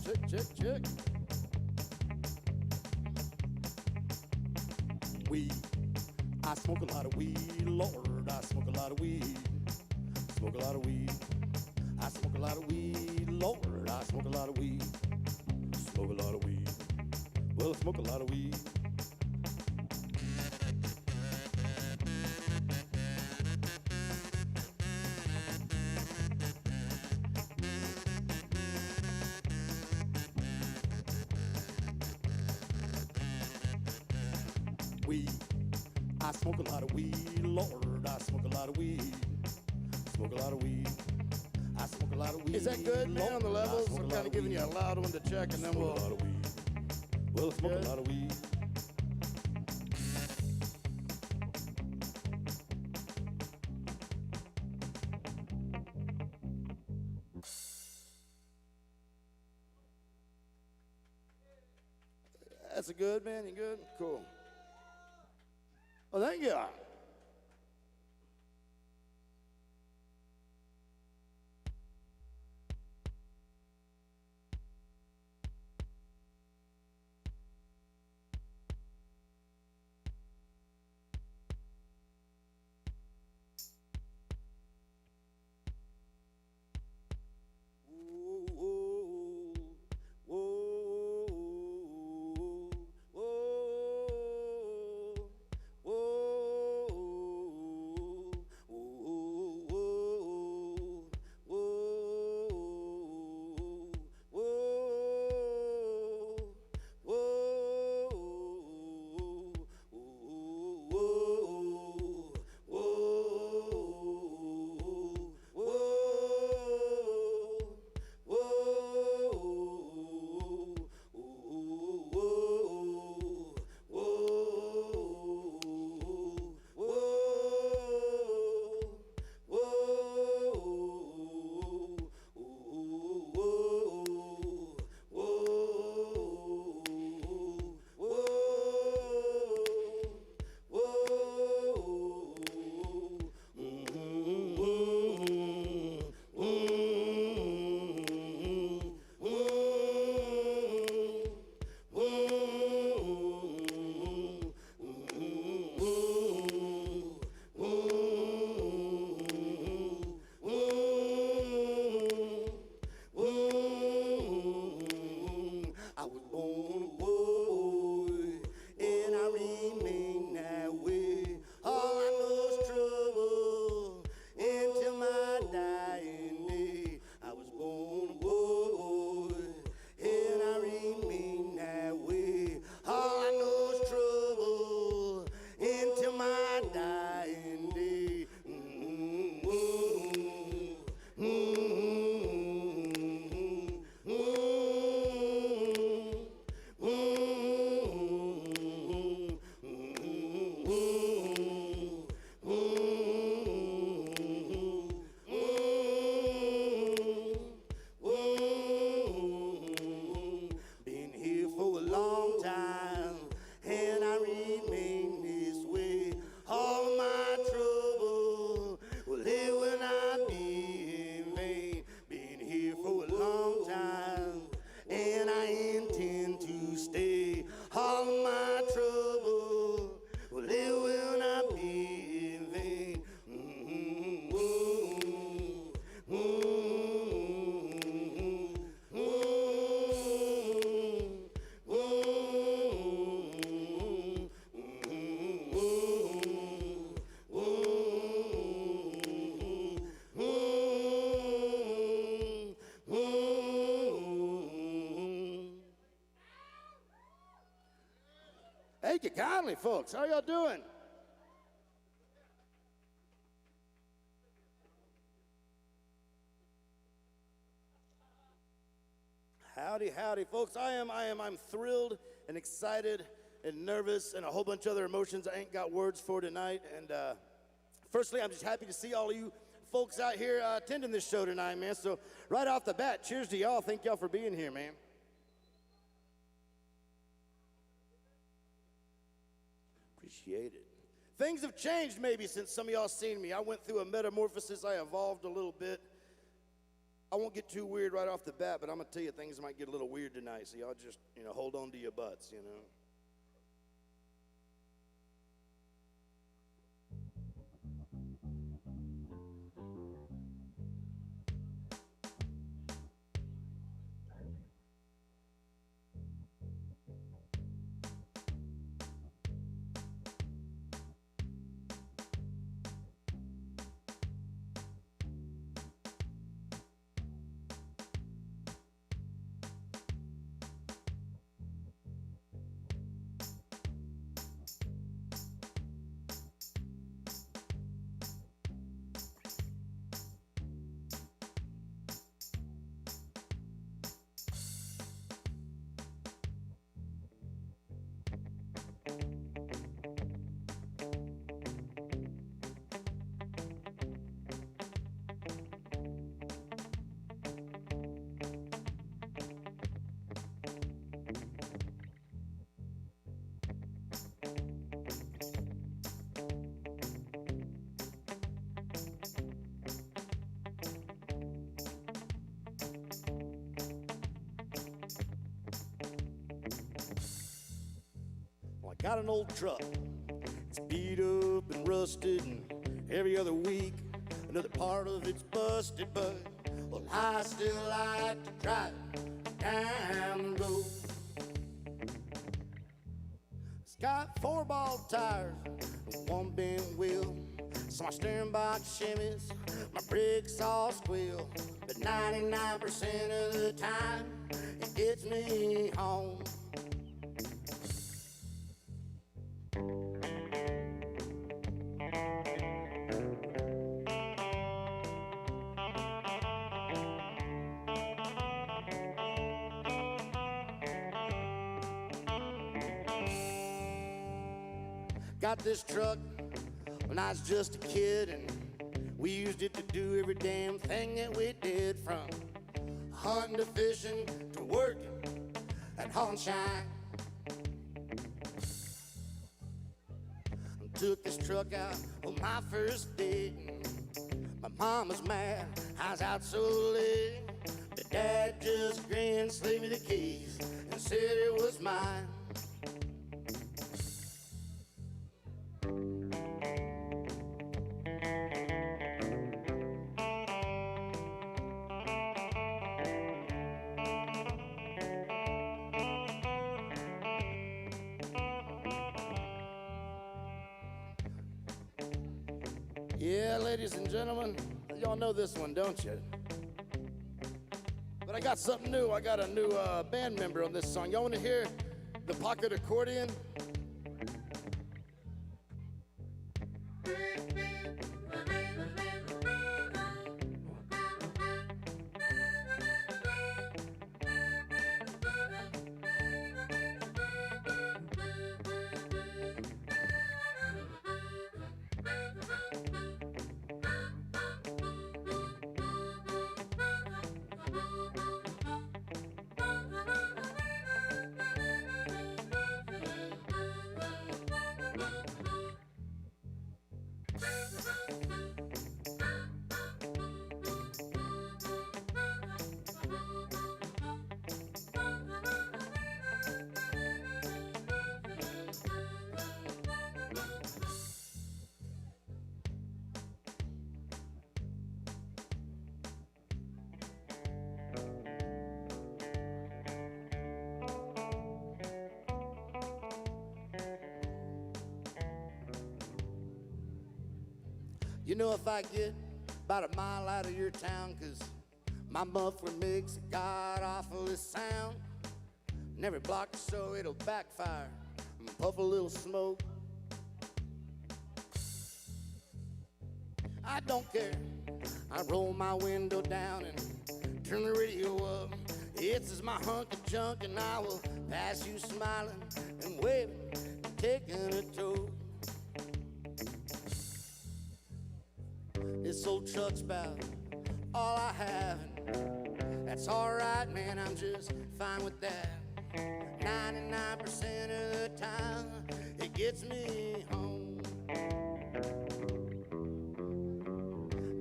Check. Weed. I smoke a lot of weed, Lord. I smoke a lot of weed. Smoke a lot of weed. I smoke a lot of weed, Lord. I smoke a lot of weed. Smoke a lot of weed. Well, I smoke a lot of weed. Weed. I smoke a lot of weed, Lord. I smoke a lot of weed. Smoke a lot of weed. I smoke a lot of weed. Is that good, man, on the levels? I'm kind of giving you a loud one to check, and then we'll... Smoke a lot of weed. Well, I smoke a lot of weed. That's a good, man. You good? Cool. Well, thank you. Thank you kindly, folks. How y'all doing? Howdy, folks. I'm thrilled and excited and nervous and a whole bunch of other emotions I ain't got words for tonight. And firstly, I'm just happy to see all of you folks out here attending this show tonight, man. So right off the bat, cheers to y'all. Thank y'all for being here, man. Appreciate it. Things have changed maybe since some of y'all seen me. I went through a metamorphosis. I evolved a little bit. I won't get too weird right off the bat, but I'm gonna tell you things might get a little weird tonight, so y'all just, hold on to your butts, Well, I got an old truck. It's beat up and rusted, and every other week another part of it's busted, but well, I still like to drive it down the road. It's got 4-ball tires, and 1 bent wheel, so my steering box shimmies, my brakes all squeal, but 99% of the time it gets me home. Got this truck when I was just a kid, and we used it to do every damn thing that we did, from hunting to fishing to working and hauling shine. Took this truck out on my first date, and my mom was mad I was out so late, but Dad just grinned, slid me the keys, and said it was mine. Yeah, ladies and gentlemen, y'all know this one, don't you? But I got something new. I got a new band member on this song. Y'all want to hear the pocket accordion? You know, if I get about a mile out of your town, 'cause my muffler makes a god-awful sound, and every block or so it'll backfire and puff a little smoke. I don't care. I roll my window down and turn the radio up. It's as my hunk of junk, and I will pass you smiling and waving and taking a toke. This old truck's about all I have, and that's alright, man, I'm just fine with that. 99% of the time, it gets me home.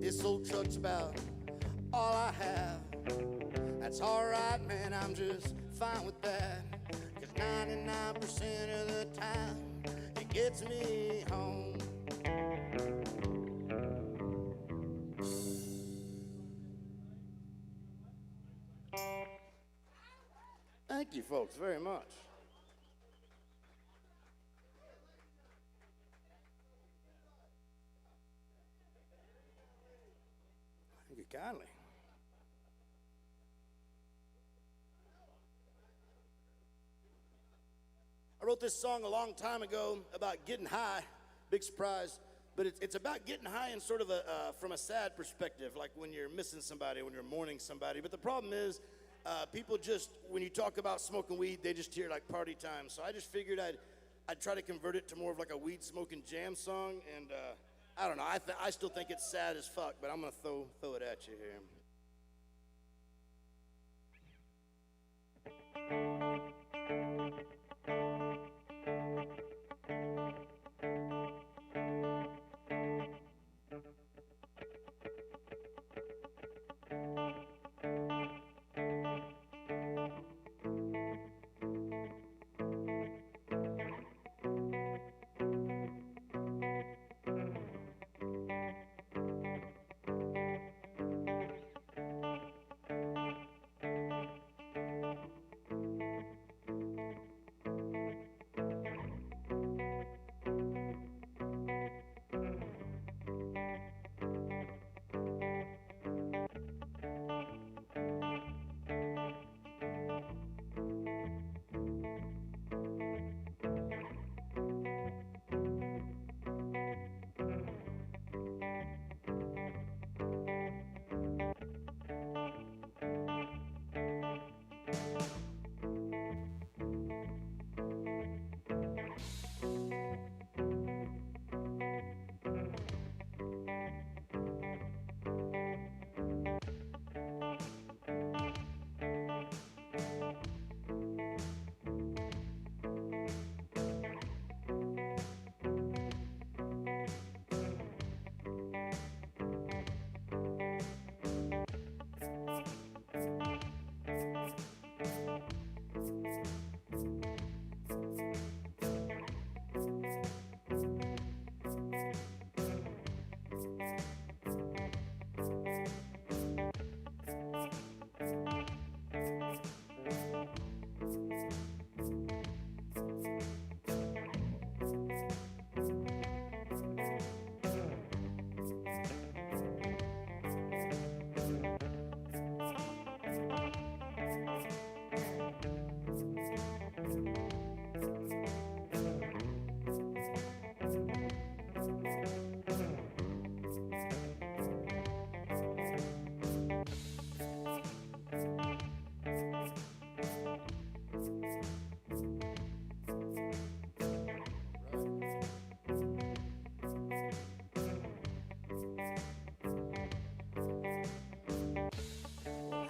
This old truck's about all I have. That's alright, man, I'm just fine with that. 'Cause 99% of the time, it gets me home. Thank you, folks, very much. Thank you kindly. I wrote this song a long time ago about getting high, big surprise, but it's about getting high in sort of from a sad perspective, like when you're missing somebody, when you're mourning somebody. But the problem is, people just, when you talk about smoking weed, they just hear like party time. So I just figured I'd try to convert it to more of like a weed smoking jam song, and I don't know, I still think it's sad as fuck, but I'm gonna throw it at you here.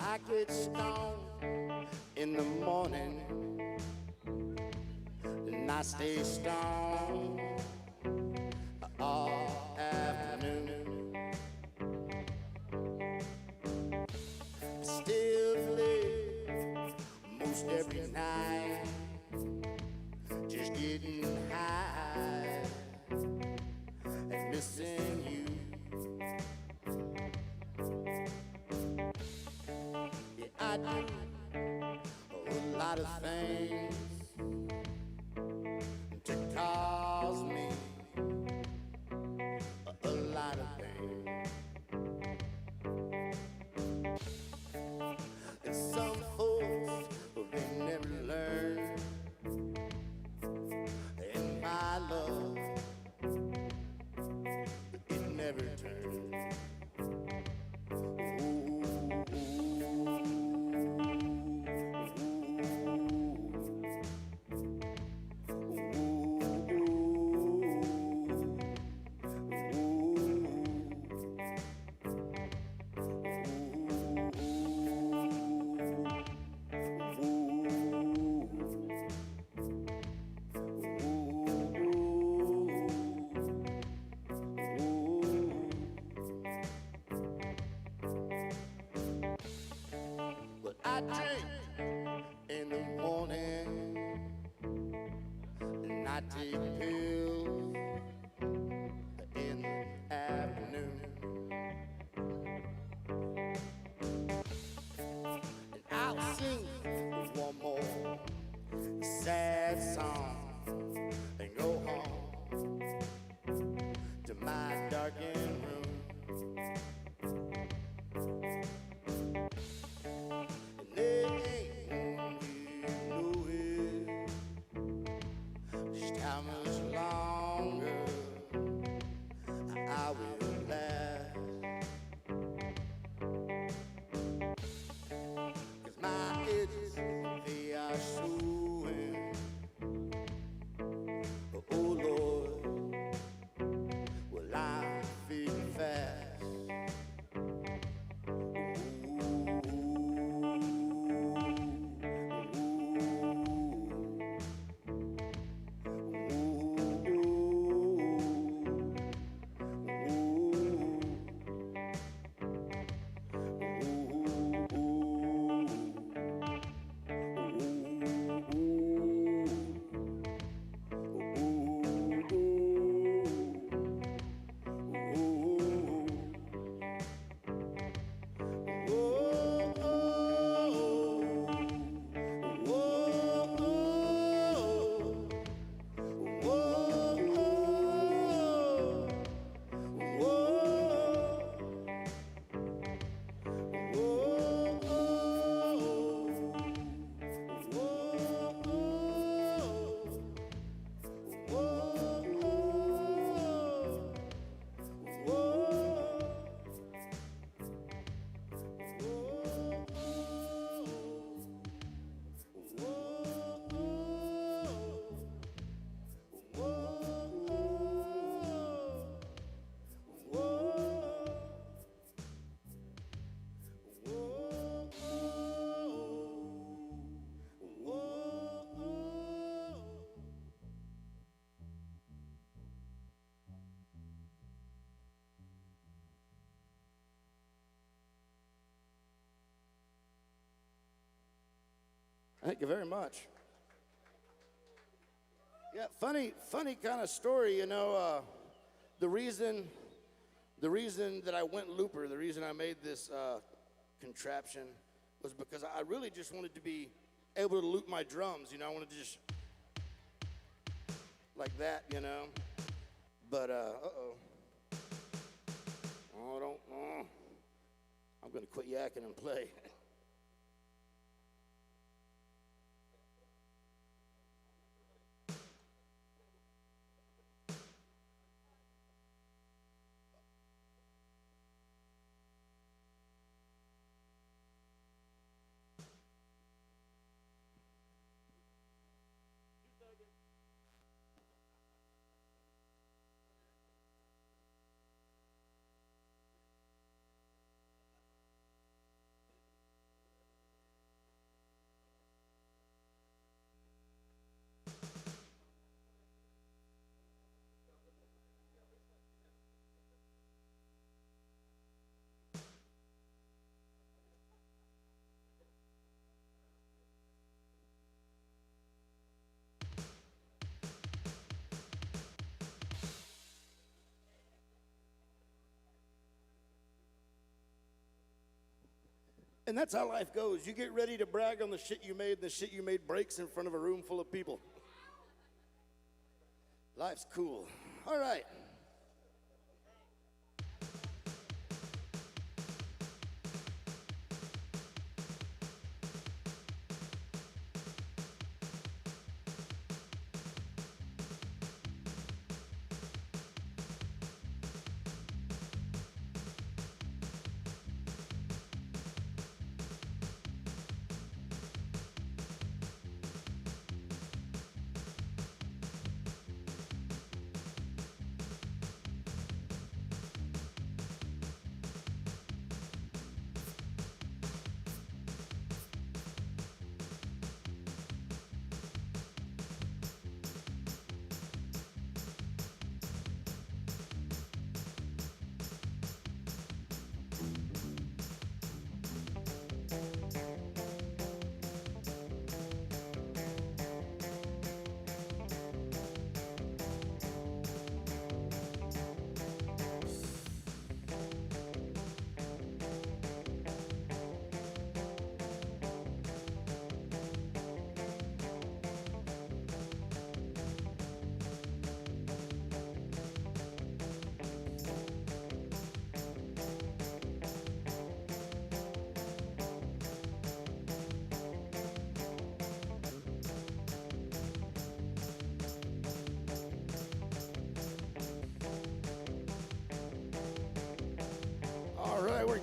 I get stoned in the morning, and I stay stoned all afternoon. Still live most every night, just getting high and missing you. I do a lot of things to cause me a lot of pain. And some folks, they never learn. And my love, it never turns. I drink in the morning, and I take pills in the afternoon. And I'll sing one more sad song and go home to my darkened room. And they ain't gonna know it, just how much longer I will last. 'Cause my edges, they are showing. Oh Lord, well I'm feeling fast. Thank you very much. Yeah, funny kind of story, you know. The reason that I went looper, the reason I made this contraption was because I really just wanted to be able to loop my drums, you know. I wanted to just like that, you know. But I'm gonna quit yakking and play. And that's how life goes. You get ready to brag on the shit you made, and the shit you made breaks in front of a room full of people. Life's cool. All right.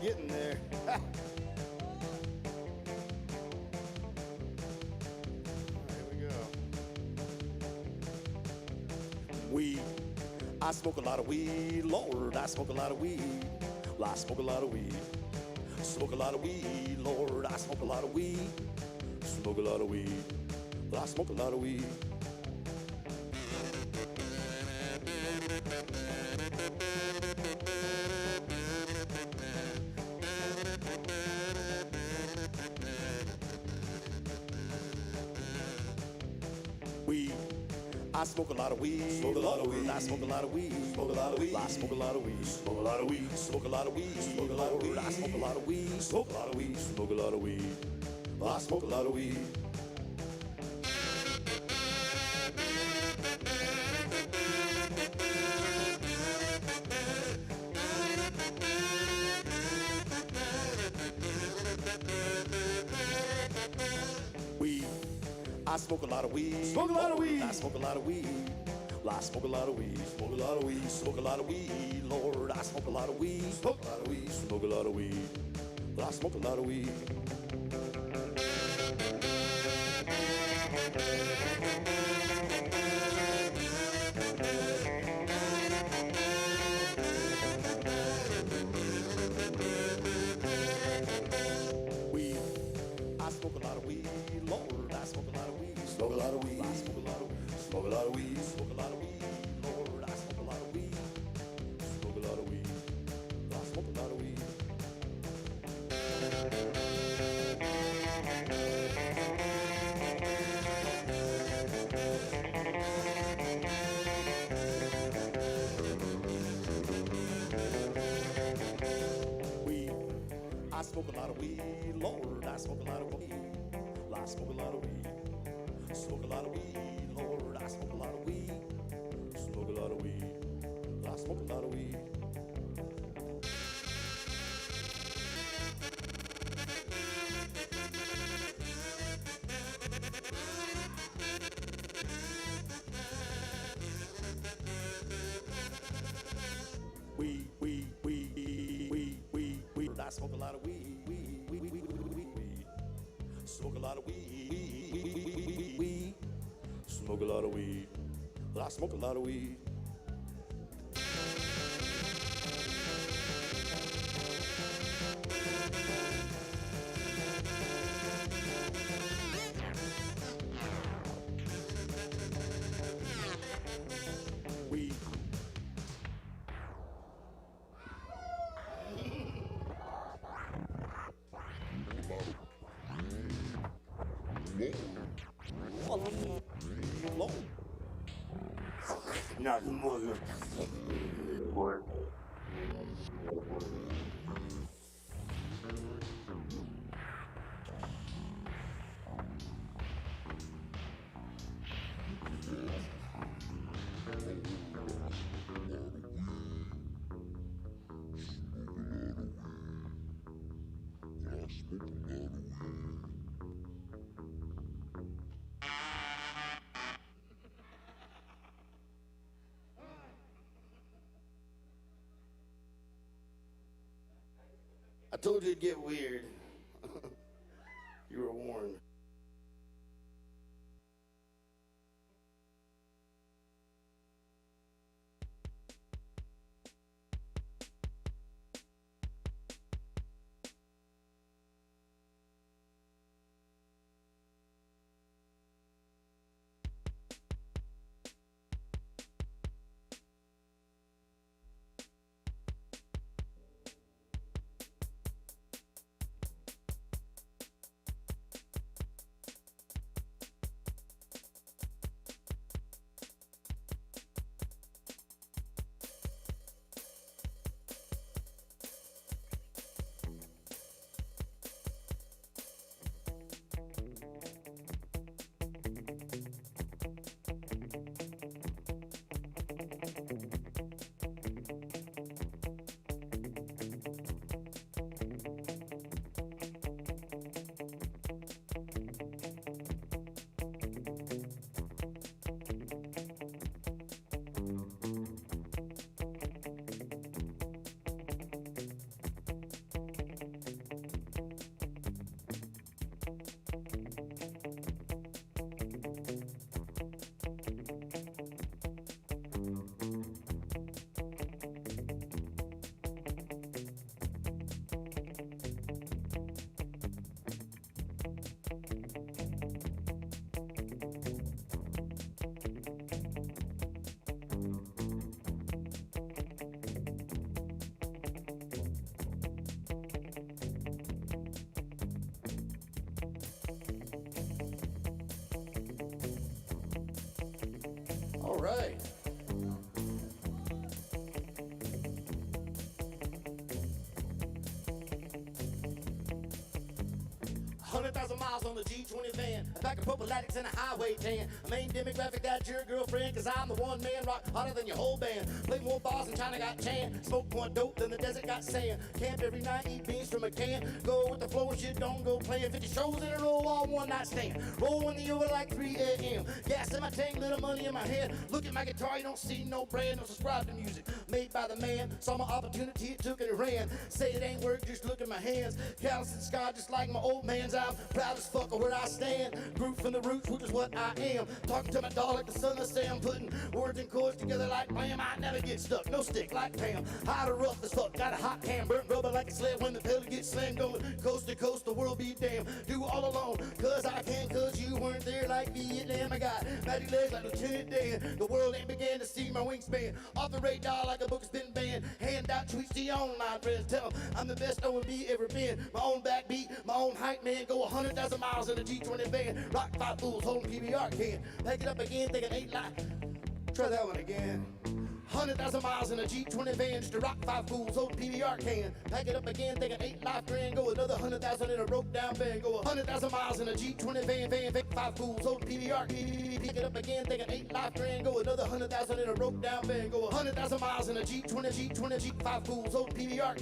getting there. Here we go. Weed. I smoke a lot of weed, Lord. I smoke a lot of weed. Well, I smoke a lot of weed. Smoke a lot of weed, Lord. I smoke a lot of weed. Smoke a lot of weed. Well, I smoke a lot of weed. Weed. I smoke a lot of weed. Smoke a lot of weed. I smoke a lot of weed. Smoke a lot of weed. I smoke a lot of weed. Smoke a lot of weed. Smoke a lot of weed. Smoke a lot of weed. I smoke a lot of weed. Smoke a lot of weed. Smoke a lot of weed. I smoke a lot of weed. Weed. I smoke a lot of weed. Smoke a lot of weed. I smoke a lot of weed. Well, I smoke a lot of weed. Smoke a lot of weed. Smoke a lot of weed. Lord, I smoke a lot of weed. Smoke a lot of weed. Smoke a lot of weed. Well, I smoke a lot of weed. Weed. I smoke a lot of weed. Lord, I smoke a lot of weed. Smoke a lot of weed. I smoke a lot of weed. Smoke a lot of weed. Smoke a lot of weed. Lord, I smoke a lot of weed. Smoke a lot of weed. I smoke a lot of weed. Weed. I smoke a lot of weed. Lord, I smoke a lot of weed. I smoke a lot of weed. Smoke a lot of weed. Lord, I smoke a lot of weed. Smoke a lot of weed. I smoke a lot of weed. Weed. I smoke a lot of weed. Weed. Smoke a lot of weed. Weed. Smoke a lot of weed. I smoke a lot of weed. Weed. Lord. Not more. What? I told you it'd get weird. You were warned. miles on the G20 van. A pack of purple addicts and a highway tan. A main demographic, that's your girlfriend, cause I'm the one man rock hotter than your whole band. Play more bars than China got Chan. Smoke more dope than the desert got sand. Camp every night, eat beans from a can. Go with the flow and shit, don't go playing 50 shows in a row, all one night stand. Roll in the over like 3 a.m. Gas in my tank, little money in my head. Look at my guitar, you don't see no brand. Don't subscribe to music made by the man. Saw my opportunity, it took it and ran. Say it ain't work, just look at my hands. Callous and scarred just like my old man's. I'm proud as fuck of where I stand. Grew from the roots, which is what I am. Talking to my dog like the son of Sam. Putting words and chords together like blam. I never get stuck, no stick like Pam. Hot or rough as fuck, got a hot can. Burnt rubber like a sled when the pedal gets slammed. Going coast to coast, the world be damned. Do all alone, cause I can, cause you weren't there like Vietnam. I got mighty legs like Lieutenant Dan. The world ain't began to see my wingspan. Off the radar like a book's been banned. Hand out tweets to your online friends. Tell them I'm the best O&B ever been. My own backbeat, my own hype man. Go 100,000 miles in a G20 van. Rock 5 fools holding PBR can. Back it up again, thinking 8 life. Try that one again. 100,000 miles in a G20 van just to rock 5 fools, old PBR can. Pack it up again, thinking 8 life grand. Go another 100,000 in a broke down van. Go 100,000 miles in a G20 van, 5 fools, old PBR. Pick it up again, thinking 8 life grand. Go another 100,000 in a broke down van. Go 100,000 miles in a G20, 5 fools, old PBR.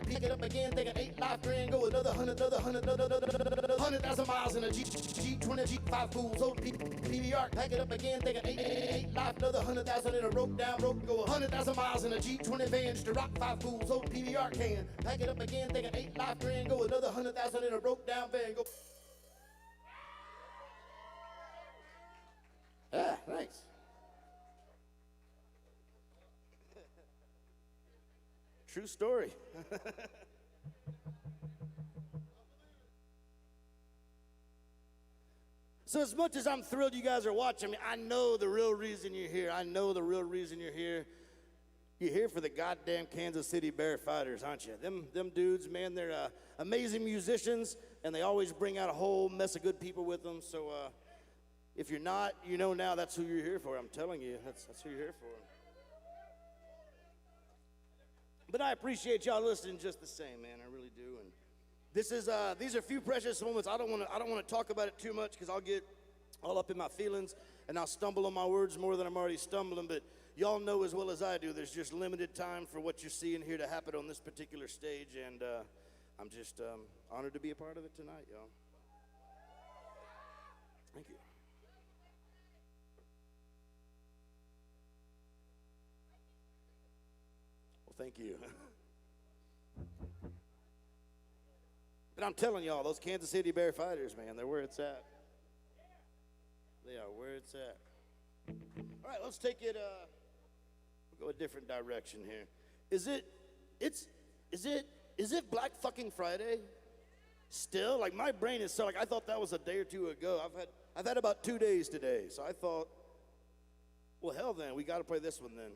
Pick it up again, thinking 8 life grand. Go another 100,000 miles in a G20, 5 fools, old PBR. Pack it up again, thinking 8 life, another 100,000 in a broke down, go 100,000 miles in a G20 van just to rock 5 fools, old PBR can. Pack it up again, thinking 8 life grand. Go another 100,000 in a broke down van. Go. Ah, thanks. True story. So as much as I'm thrilled you guys are watching me, I know the real reason you're here. I know the real reason you're here. You're here for the goddamn Kansas City Bear Fighters, aren't you? Them dudes, man, they're amazing musicians, and they always bring out a whole mess of good people with them. So if you're not, you know now that's who you're here for. I'm telling you, that's who you're here for. But I appreciate y'all listening just the same, man. I really do. And this is these are a few precious moments. I don't want to talk about it too much because I'll get all up in my feelings and I'll stumble on my words more than I'm already stumbling. But y'all know as well as I do, there's just limited time for what you're seeing here to happen on this particular stage, and I'm just honored to be a part of it tonight, y'all. Thank you. Well, thank you. But I'm telling y'all, those Kansas City Bear Fighters, man, they're where it's at. They are where it's at. All right, let's take it, we'll go a different direction here. Is it Black fucking Friday? Still? Like, my brain is so, like, I thought that was a day or two ago. I've had about 2 days today, so I thought, well, hell then, we gotta play this one then.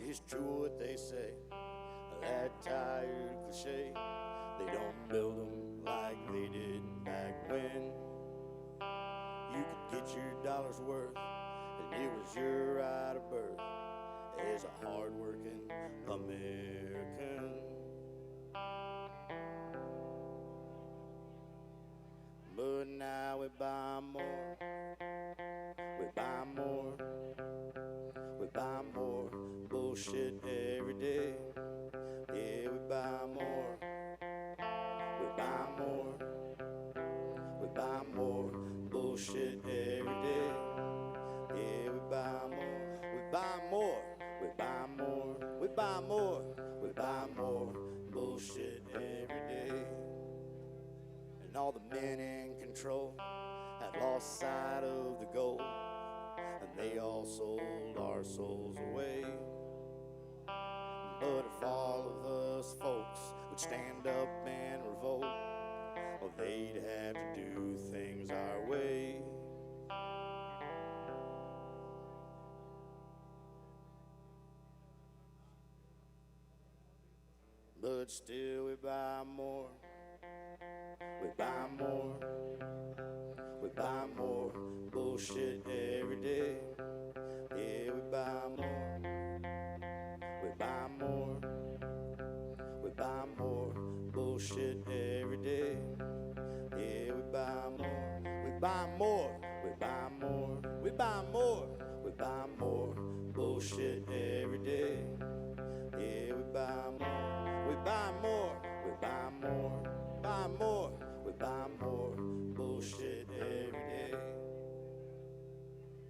It's true what they say, that tired cliche. They don't build them like they did back when. You could get your dollar's worth, and it was your right of birth as a hard-working American. But now we buy more, we buy more, we buy more bullshit every day. Yeah, we buy more, we buy more, we buy more bullshit every day. Yeah, we buy more, we buy more, we buy more, we buy more, we buy more bullshit every day. And all the men in control have lost sight of the goal, and they all sold our souls away. But if all of us folks would stand up and revolt, well, they'd have to do things our way. But still we buy more, we buy more, we buy more bullshit every day. Yeah, we buy more, we buy more, we buy more bullshit every day. Yeah, we buy more, we buy more, we buy more, we buy more, we buy more bullshit every day. Yeah, we buy more, we buy more, we buy more, buy more, we buy more bullshit every day.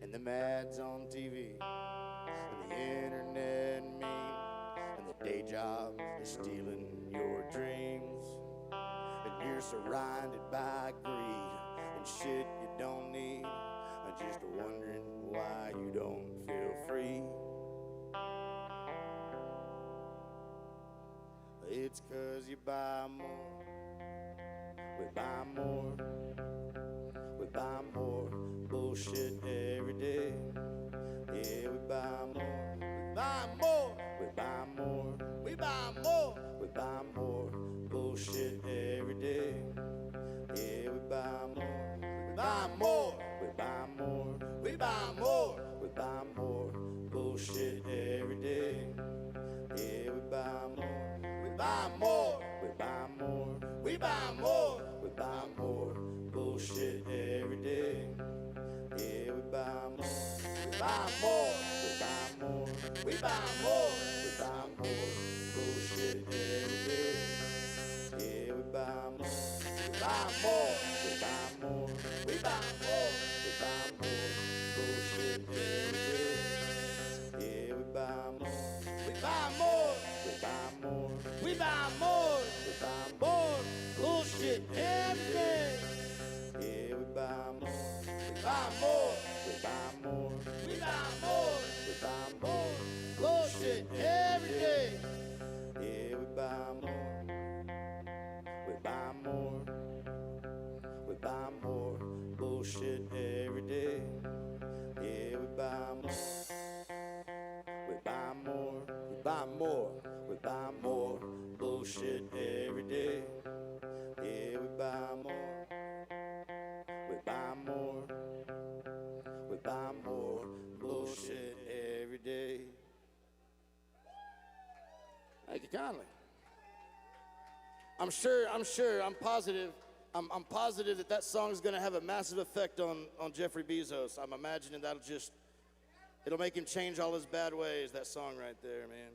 And the ads on TV, and the internet meme, and the day job is stealing your dreams. And you're surrounded by greed and shit you don't need, and just wondering why you don't feel free. It's 'cause you buy more, we buy more, we buy more bullshit every day. Yeah, we buy more, we buy more, we buy more, we buy more, we buy more bullshit every day. Yeah, we buy more, we buy more, we buy more, we buy more, we buy more bullshit every day. Yeah, we buy more, we buy more, we buy more, we buy more, we buy more bullshit every day. Yeah, we buy more, we buy more, we buy more, we buy more, we buy more bullshit every day. Yeah, we buy more, we buy more, we buy more, we buy more, we buy more bullshit every day. Yeah, we buy more, we buy more, we buy more, we buy more, we buy more bullshit every day. Yeah, we buy more, we buy more, we buy more, we buy more, we buy more bullshit every day. Yeah, we buy more, we buy more, we buy more bullshit every day. Yeah, we buy more, we buy more, we buy more, we buy more bullshit every day. Yeah, we buy more, we buy more, we buy more bullshit every day. Thank you kindly. I'm positive that song is going to have a massive effect on Jeffrey Bezos. I'm imagining it'll make him change all his bad ways, that song right there, man.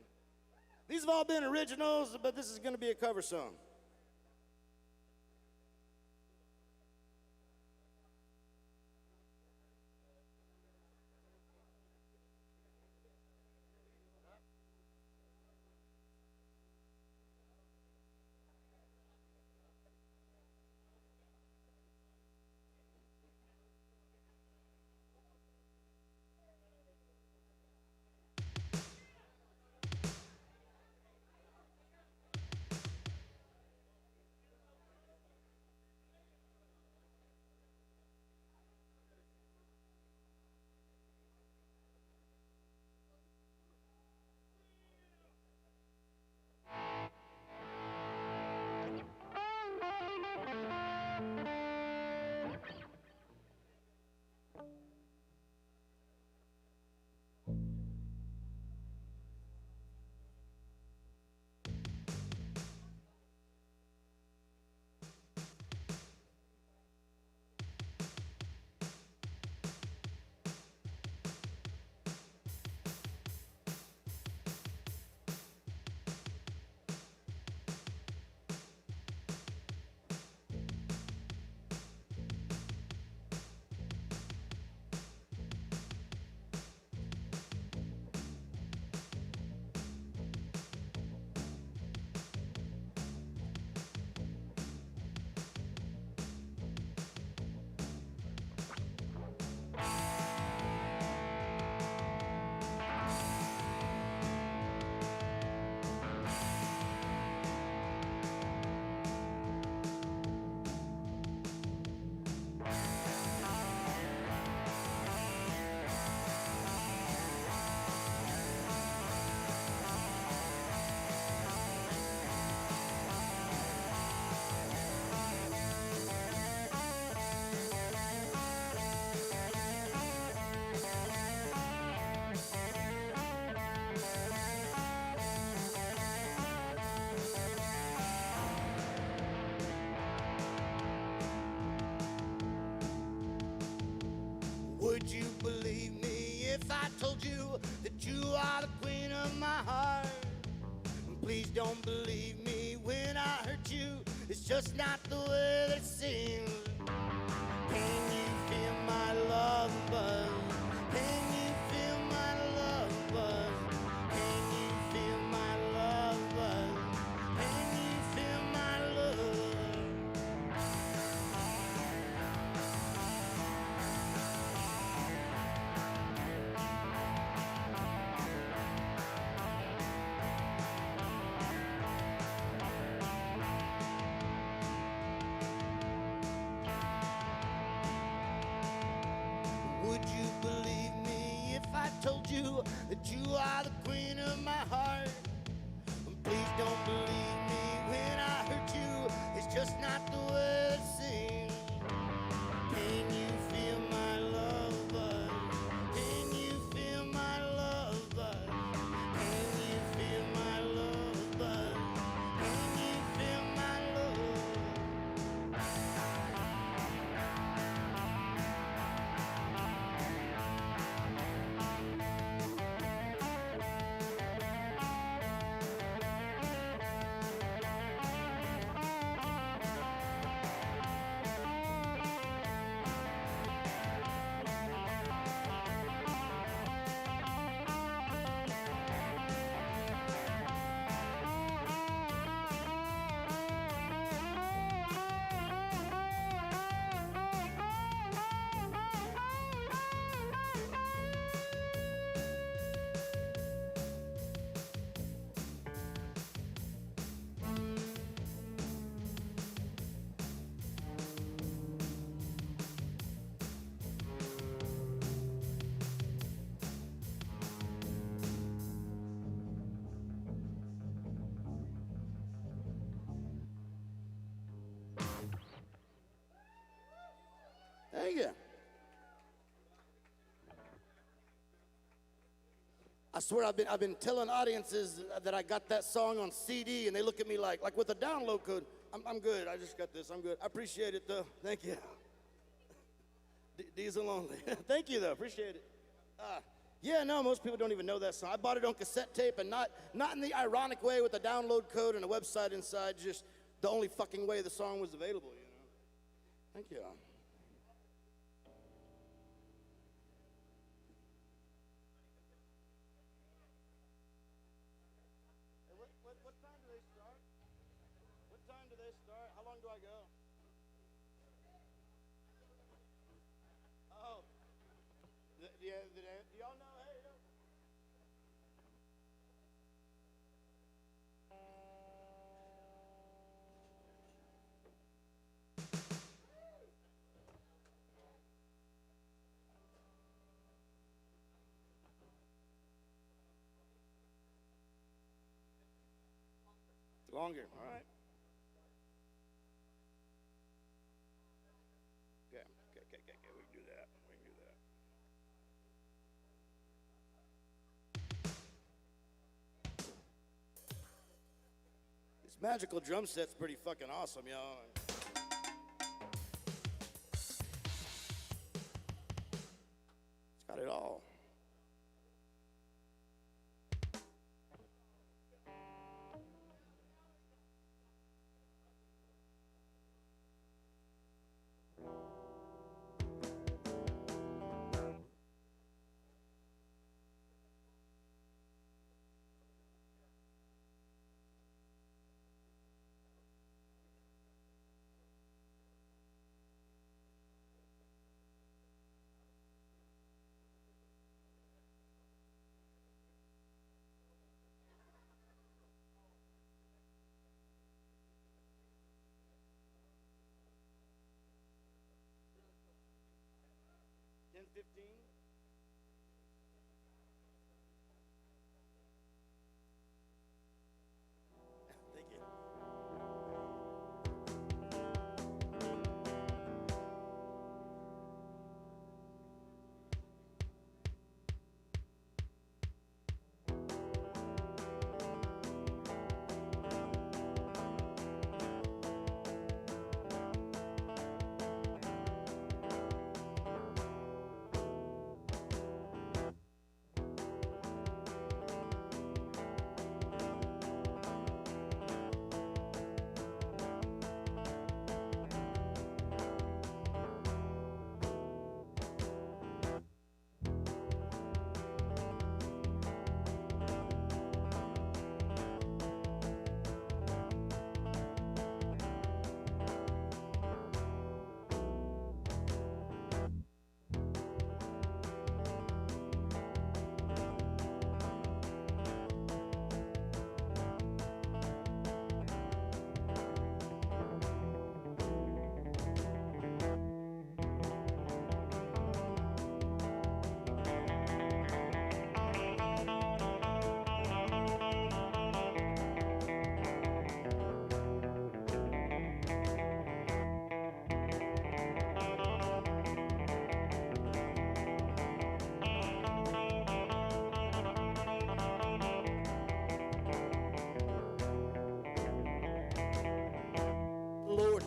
These have all been originals, but this is going to be a cover song. don't believe me when I hurt you. It's just not the way that it seems. Can you feel my love buzz? Can you feel my love buzz? Can you feel my love buzz? Can you feel my love? Would you believe me if I told you that you are the queen of my heart? Please don't believe me when I hurt you. It's just not the way it seems. Can you feel my love buzz? Can you feel my love buzz? Can you feel my love buzz? Can you feel my love? Thank you. I swear I've been telling audiences that I got that song on CD, and they look at me like with a download code. I'm good. I just got this. I'm good. I appreciate it though. Thank you. Diesel only. Thank you though. Appreciate it. Yeah, no, most people don't even know that song. I bought it on cassette tape, and not in the ironic way with a download code and a website inside. Just the only fucking way the song was available. You know. Thank you. What time do they start? What time do they start? How long do I go? Oh. Do y'all know? Hey, yo. Longer. All right. Okay. We can do that. This magical drum set's pretty fucking awesome, y'all. It's got it all. Thank you.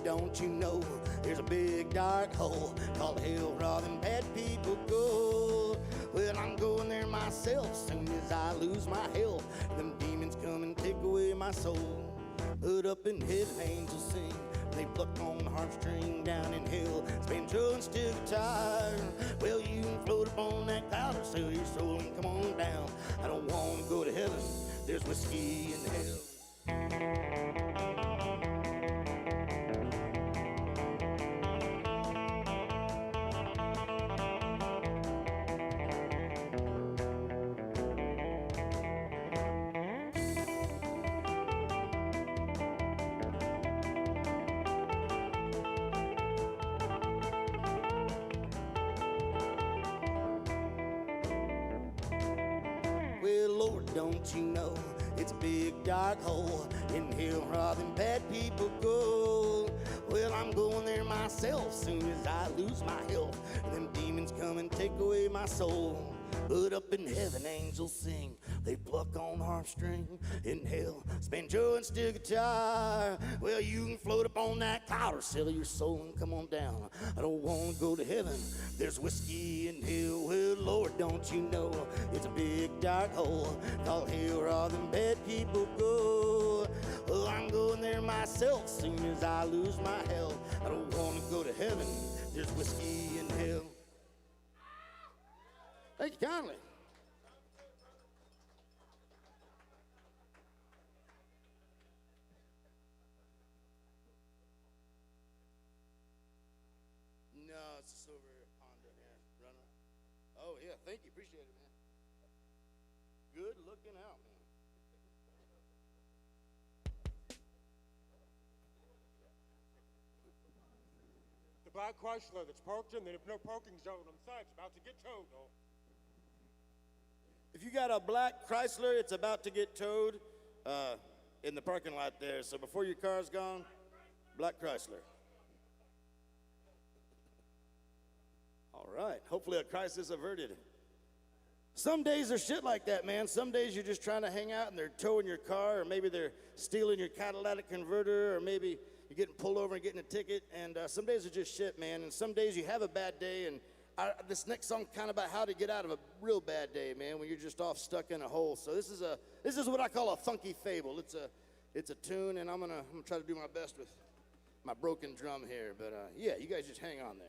don't you know there's a big dark hole called hell where all them bad people go? Well, I'm going there myself soon as I lose my health. Them demons come and take away my soul. But up in heaven, angels sing. They pluck on the harpstring down in hell. It's banjo and steel guitar. Well, you can float up on that cloud or sell your soul and come on down. I don't want to go to heaven. There's whiskey in hell. Well, Lord, don't you know it's a big dark hole in hell where all them bad people go? Well, I'm going there myself soon as I lose my health. Them demons come and take away my soul. But up in heaven, angels sing. They pluck on harpstring. In hell, it's banjo and steel guitar. Well, you can float up on that cloud or sell your soul and come on down. I don't want to go to heaven. There's whiskey in hell. Well, Lord, don't you know it's a big dark hole called hell where all them bad people go? Well, I'm going there myself soon as I lose my health. I don't want to go to heaven. There's whiskey in hell. Thank you kindly. No, it's a silver pond in here, runner. Oh, yeah, thank you. Appreciate it, man. Good looking out, man. The black Chrysler that's parked in the no parking zone on the side's about to get towed, though. If you got a black Chrysler, it's about to get towed in the parking lot there. So before your car's gone, black Chrysler. All right. Hopefully a crisis averted. Some days are shit like that, man. Some days you're just trying to hang out and they're towing your car, or maybe they're stealing your catalytic converter, or maybe you're getting pulled over and getting a ticket. And some days are just shit, man. And some days you have a bad day, and this next song's kind of about how to get out of a real bad day, man, when you're just off stuck in a hole. So this is what I call a funky fable. It's a tune, and I'm gonna try to do my best with my broken drum here. But yeah, you guys just hang on there.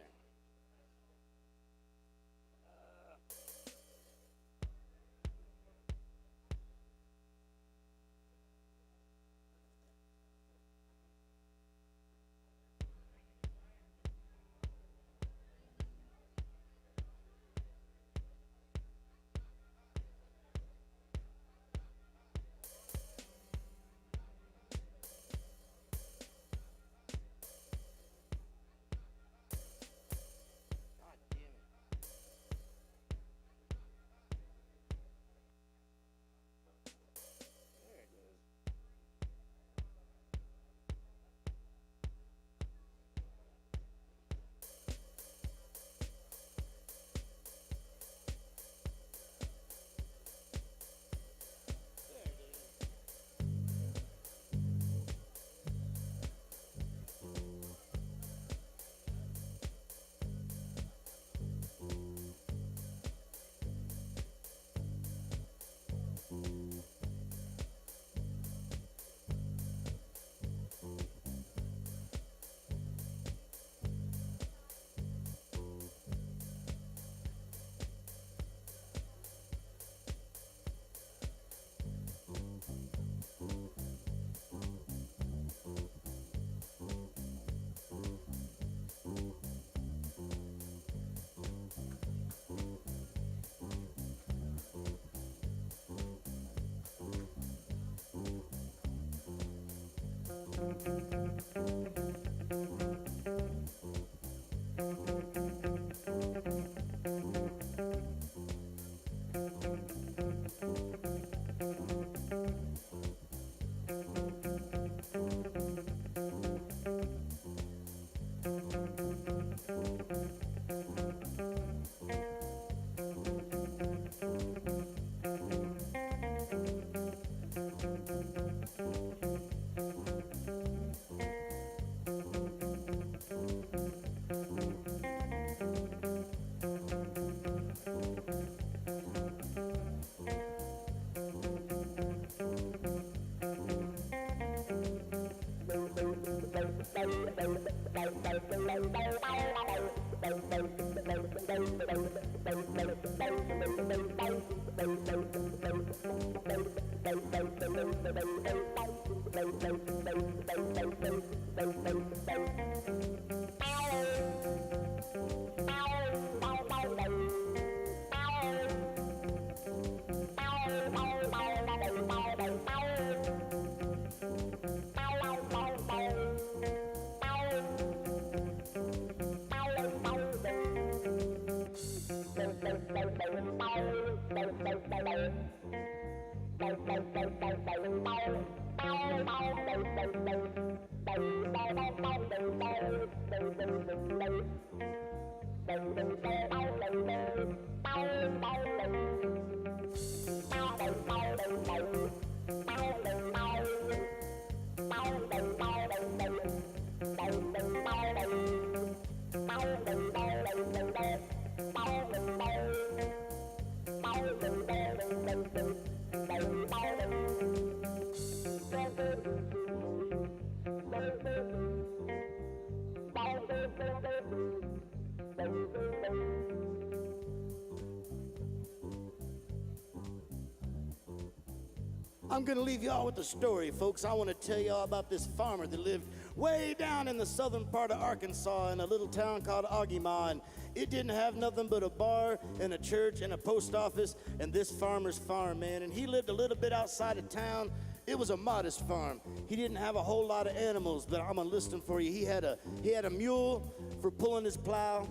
I'm gonna leave y'all with the story, folks. I want to tell y'all about this farmer that lived way down in the southern part of Arkansas in a little town called Ogemaw, and it didn't have nothing but a bar and a church and a post office and this farmer's farm, man. And he lived a little bit outside of town. It was a modest farm. He didn't have a whole lot of animals, but I'm gonna list them for you. He had a mule for pulling his plow,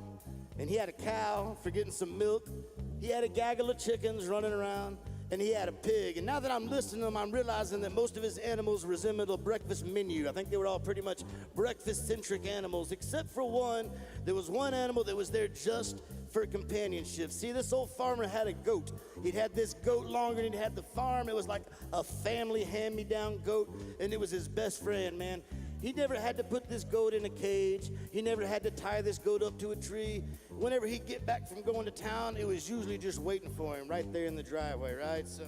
and he had a cow for getting some milk. He had a gaggle of chickens running around, and he had a pig. And now that I'm listening to him, I'm realizing that most of his animals resembled a breakfast menu. I think they were all pretty much breakfast-centric animals, except for one. There was one animal that was there just for companionship. See, this old farmer had a goat. He'd had this goat longer than he'd had the farm. It was like a family hand-me-down goat, and it was his best friend, man. He never had to put this goat in a cage. He never had to tie this goat up to a tree. Whenever he'd get back from going to town, it was usually just waiting for him right there in the driveway, right? So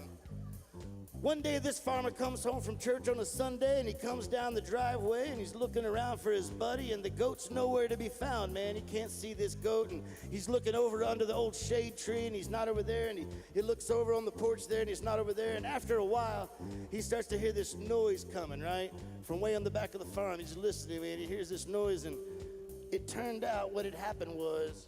one day this farmer comes home from church on a Sunday, and he comes down the driveway, and he's looking around for his buddy, and the goat's nowhere to be found, man. He can't see this goat, and he's looking over under the old shade tree, and he's not over there, and he looks over on the porch there, and he's not over there. And after a while, he starts to hear this noise coming, right? From way on the back of the farm. He's listening, man. He hears this noise, and it turned out what had happened was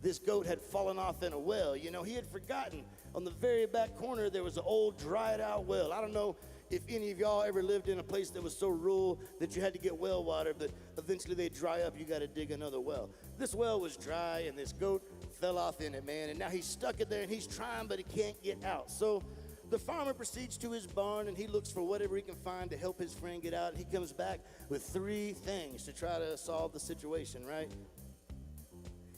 this goat had fallen off in a well. You know, he had forgotten on the very back corner there was an old dried out well. I don't know if any of y'all ever lived in a place that was so rural that you had to get well water, but eventually they dry up, you got to dig another well. This well was dry, and this goat fell off in it, man, and now he's stuck in there, and he's trying, but he can't get out. So the farmer proceeds to his barn, and he looks for whatever he can find to help his friend get out. He comes back with 3 things to try to solve the situation, right?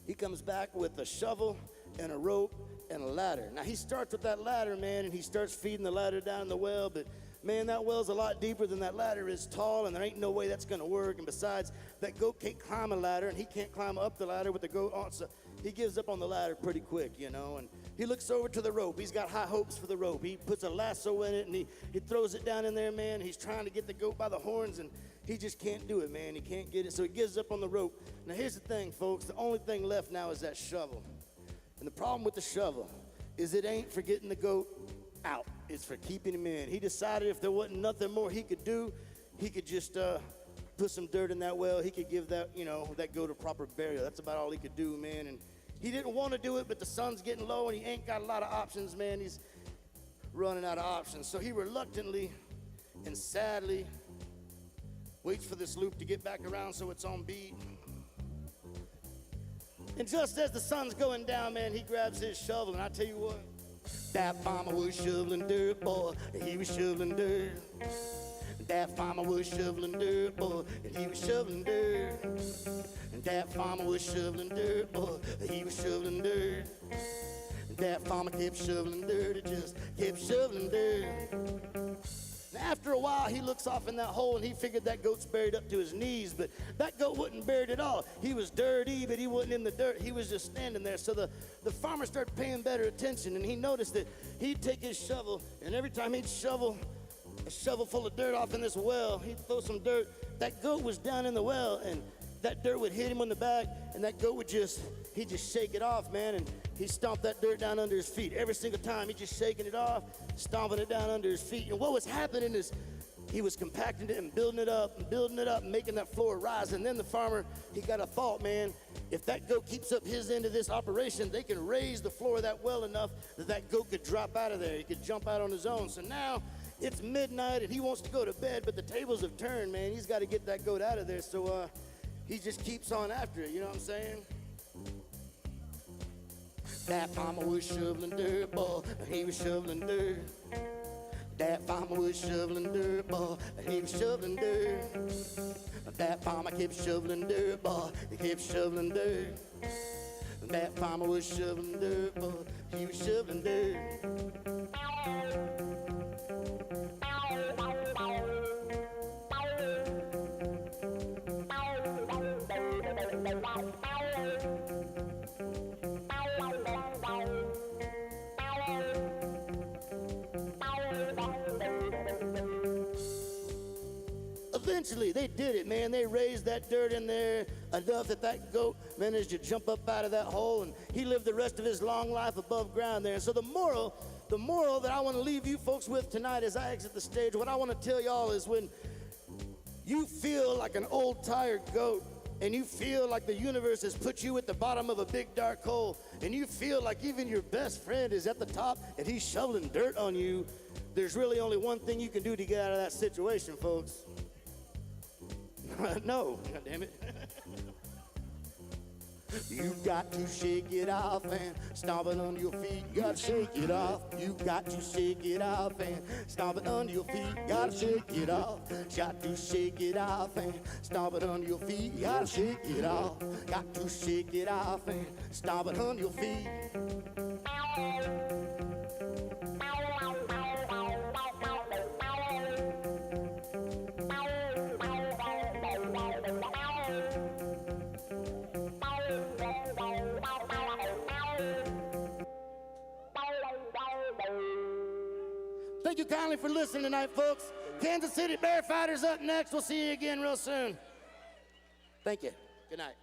He comes back with a shovel and a rope and a ladder. Now, he starts with that ladder, man, and he starts feeding the ladder down the well, but man, that well's a lot deeper than that ladder is tall, and there ain't no way that's gonna work. And besides, that goat can't climb a ladder, and he can't climb up the ladder with the goat on, so he gives up on the ladder pretty quick, you know. And he looks over to the rope. He's got high hopes for the rope. He puts a lasso in it, and he throws it down in there, man. He's trying to get the goat by the horns, and he just can't do it, man. He can't get it, so he gives up on the rope. Now, here's the thing, folks. The only thing left now is that shovel. And the problem with the shovel is it ain't for getting the goat out. It's for keeping him in. He decided if there wasn't nothing more he could do, he could just put some dirt in that well. He could give that, you know, that goat a proper burial. That's about all he could do, man. And he didn't want to do it, but the sun's getting low, and he ain't got a lot of options, man. He's running out of options. So he reluctantly and sadly waits for this loop to get back around so it's on beat. And just as the sun's going down, man, he grabs his shovel, and I tell you what, that farmer was shoveling dirt, boy, and he was shoveling dirt. That farmer was shoveling dirt, boy, and he was shoveling dirt. And that farmer was shoveling dirt, boy, and he was shoveling dirt. And that farmer kept shoveling dirt, it just kept shoveling dirt. And after a while, he looks off in that hole, and he figured that goat's buried up to his knees, but that goat wasn't buried at all. He was dirty, but he wasn't in the dirt. He was just standing there. So the farmer started paying better attention, and he noticed that he'd take his shovel, and every time he'd shovel a shovel full of dirt off in this well, he'd throw some dirt. That goat was down in the well, and that dirt would hit him on the back, and that goat would he'd just shake it off, man, and he'd stomp that dirt down under his feet. Every single time, he'd just shaking it off, stomping it down under his feet. And what was happening is he was compacting it and building it up and making that floor rise. And then the farmer, he got a thought, man. If that goat keeps up his end of this operation, they can raise the floor of that well enough that that goat could drop out of there. He could jump out on his own. So now it's midnight, and he wants to go to bed, but the tables have turned, man. He's got to get that goat out of there. So he just keeps on after it, you know what I'm saying? That farmer was shoveling dirt, boy, he was shoveling dirt. That farmer was shoveling dirt, boy, he was shoveling dirt. That farmer kept shoveling dirt, boy, he kept shoveling dirt. That farmer was shoveling dirt, boy, he was shoveling dirt. Eventually, they did it, man. They raised that dirt in there enough that that goat managed to jump up out of that hole, and he lived the rest of his long life above ground there. And so the moral that I want to leave you folks with tonight as I exit the stage, what I want to tell y'all is when you feel like an old tired goat, and you feel like the universe has put you at the bottom of a big dark hole, and you feel like even your best friend is at the top and he's shoveling dirt on you, there's really only one thing you can do to get out of that situation, folks. No, God damn it. You got to shake it off and stomp it under your feet. You gotta shake it off. You got to shake it off and stomp it under your feet. You gotta shake it off. Got to shake it off and stomp it under your feet. You gotta shake it off. Got to shake it off and stomp it under your feet. Thank you kindly for listening tonight, folks. Kansas City Bear Fighters up next. We'll see you again real soon. Thank you. Good night.